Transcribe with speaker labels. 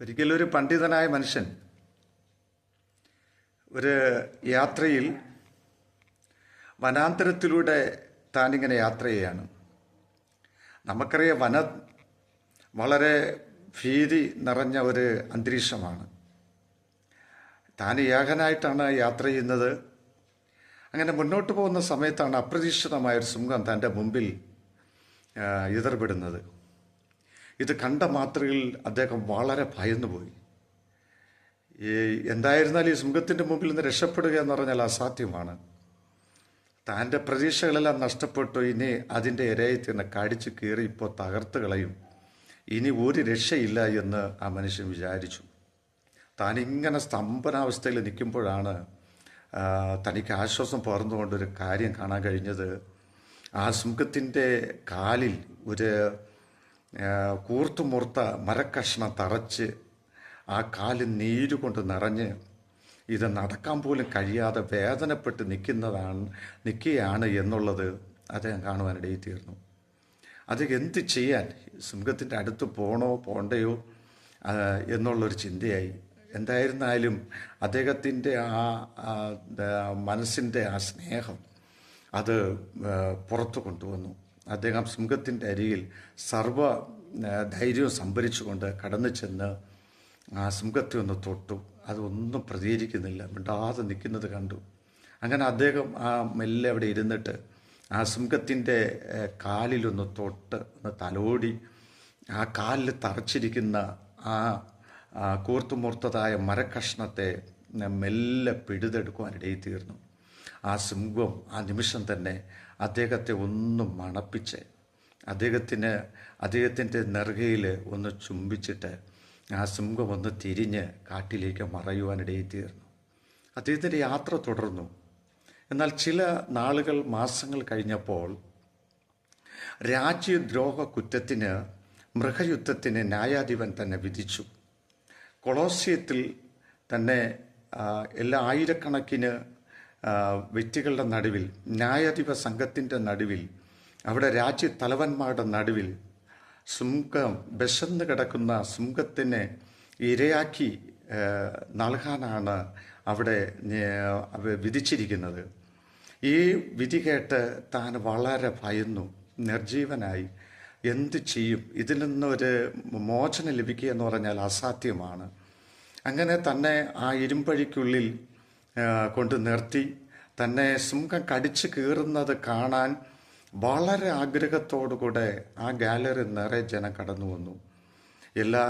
Speaker 1: ഒരിക്കലൊരു പണ്ഡിതനായ മനുഷ്യൻ ഒരു യാത്രയിൽ വനാന്തരത്തിലൂടെ താനിങ്ങനെ യാത്ര ചെയ്യാണ്. നമുക്കറിയാം, വനം വളരെ ഭീതി നിറഞ്ഞ ഒരു അന്തരീക്ഷമാണ്. താൻ ഏകനായിട്ടാണ് യാത്ര ചെയ്യുന്നത്. അങ്ങനെ മുന്നോട്ട് പോകുന്ന സമയത്താണ് അപ്രതീക്ഷിതമായൊരു സിംഹം തൻ്റെ മുമ്പിൽ എതിർപ്പെടുന്നത്. ഇത് കണ്ട മാത്രയിൽ അദ്ദേഹം വളരെ ഭയന്നുപോയി. എന്തായിരുന്നാലും ഈ സിംഹത്തിൻ്റെ മുമ്പിൽ നിന്ന് രക്ഷപ്പെടുക എന്ന് പറഞ്ഞാൽ അസാധ്യമാണ്. തൻ്റെ പ്രതീക്ഷകളെല്ലാം നഷ്ടപ്പെട്ടു. ഇനി അതിൻ്റെ ഇരയിൽ തന്നെ കടിച്ചു കീറി ഇപ്പോൾ തകർത്ത് കളയും, ഇനി ഒരു രക്ഷയില്ല എന്ന് ആ മനുഷ്യൻ വിചാരിച്ചു. താനിങ്ങനെ സ്തംഭനാവസ്ഥയിൽ നിൽക്കുമ്പോഴാണ് തനിക്ക് ആശ്വാസം പകർന്നുകൊണ്ടൊരു കാര്യം കാണാൻ കഴിഞ്ഞത്. ആ സിംഹത്തിൻ്റെ കാലിൽ ഒരു കൂർത്തുമുർത്ത മരക്കഷ്ണം തറച്ച് ആ കാല് നീരുകൊണ്ട് നിറഞ്ഞ് ഇത് നടക്കാൻ പോലും കഴിയാതെ വേദനപ്പെട്ട് നിൽക്കുകയാണ് എന്നുള്ളത് അദ്ദേഹം കാണുവാനിടയിൽ തീർന്നു. അത് എന്ത് ചെയ്യാൻ, സിംഹത്തിൻ്റെ അടുത്ത് പോണ്ടയോ എന്നുള്ളൊരു ചിന്തയായി. എന്തായിരുന്നാലും അദ്ദേഹത്തിൻ്റെ ആ മനസ്സിൻ്റെ ആ സ്നേഹം അത് പുറത്തു കൊണ്ടുവന്നു. അദ്ദേഹം സിംഹത്തിൻ്റെ അരികിൽ സർവ്വ ധൈര്യവും സംഭരിച്ചുകൊണ്ട് കടന്നു ചെന്ന് ആ സിംഹത്തെ ഒന്ന് തൊട്ടു. അതൊന്നും പ്രതികരിക്കുന്നില്ല, മിണ്ടാതെ നിൽക്കുന്നത് കണ്ടു. അങ്ങനെ അദ്ദേഹം ആ മെല്ലെ അവിടെ ഇരുന്നിട്ട് ആ സിംഹത്തിൻ്റെ കാലിലൊന്ന് തൊട്ട് ഒന്ന് തലോടി ആ കാലിൽ തറച്ചിരിക്കുന്ന ആ കൂർത്തുമുർത്തതായ മരക്കഷ്ണത്തെ മെല്ലെ പിഴുതെടുക്കുവാനിടയിൽ തീർന്നു. ആ സിംഹം ആ നിമിഷം തന്നെ അദ്ദേഹത്തെ ഒന്ന് മണപ്പിച്ച് അദ്ദേഹത്തിൻ്റെ നെറുകയിൽ ഒന്ന് ചുംബിച്ചിട്ട് ആ സിംഹം ഒന്ന് തിരിഞ്ഞ് കാട്ടിലേക്ക് മറയുവാനിടയിൽ തീർന്നു. അദ്ദേഹത്തിൻ്റെ യാത്ര തുടർന്നു. എന്നാൽ ചില നാളുകൾ, മാസങ്ങൾ കഴിഞ്ഞപ്പോൾ രാജ്യദ്രോഹ കുറ്റത്തിന്, മൃഗയുദ്ധത്തിന് ന്യായാധിപൻ തന്നെ വിധിച്ചു. കൊളോസിയത്തിൽ തന്നെ എല്ലാ ആയിരക്കണക്കിന് വ്യക്തികളുടെ നടുവിൽ, ന്യായാധിപ സംഘത്തിൻ്റെ നടുവിൽ, അവിടെ രാജ്യത്തലവന്മാരുടെ നടുവിൽ സിംഹം, വിശന്ന് കിടക്കുന്ന സിംഹത്തിനെ ഇരയാക്കി നൽകാനാണ് അവിടെ വിധിച്ചിരിക്കുന്നത്. ഈ വിധി കേട്ട് താൻ വളരെ ഭയന്നു, നിർജീവനായി. എന്ത് ചെയ്യും? ഇതിൽ നിന്നൊരു മോചനം ലഭിക്കുക എന്ന് പറഞ്ഞാൽ അസാധ്യമാണ്. അങ്ങനെ തന്നെ ആ ഇരുമ്പഴിക്കുള്ളിൽ കൊണ്ട് നിർത്തി തന്നെ സിംഹം കടിച്ചു കീറുന്നത് കാണാൻ വളരെ ആഗ്രഹത്തോടുകൂടെ ആ ഗാലറി നിറയെ ജനം കടന്നു വന്നു. എല്ലാ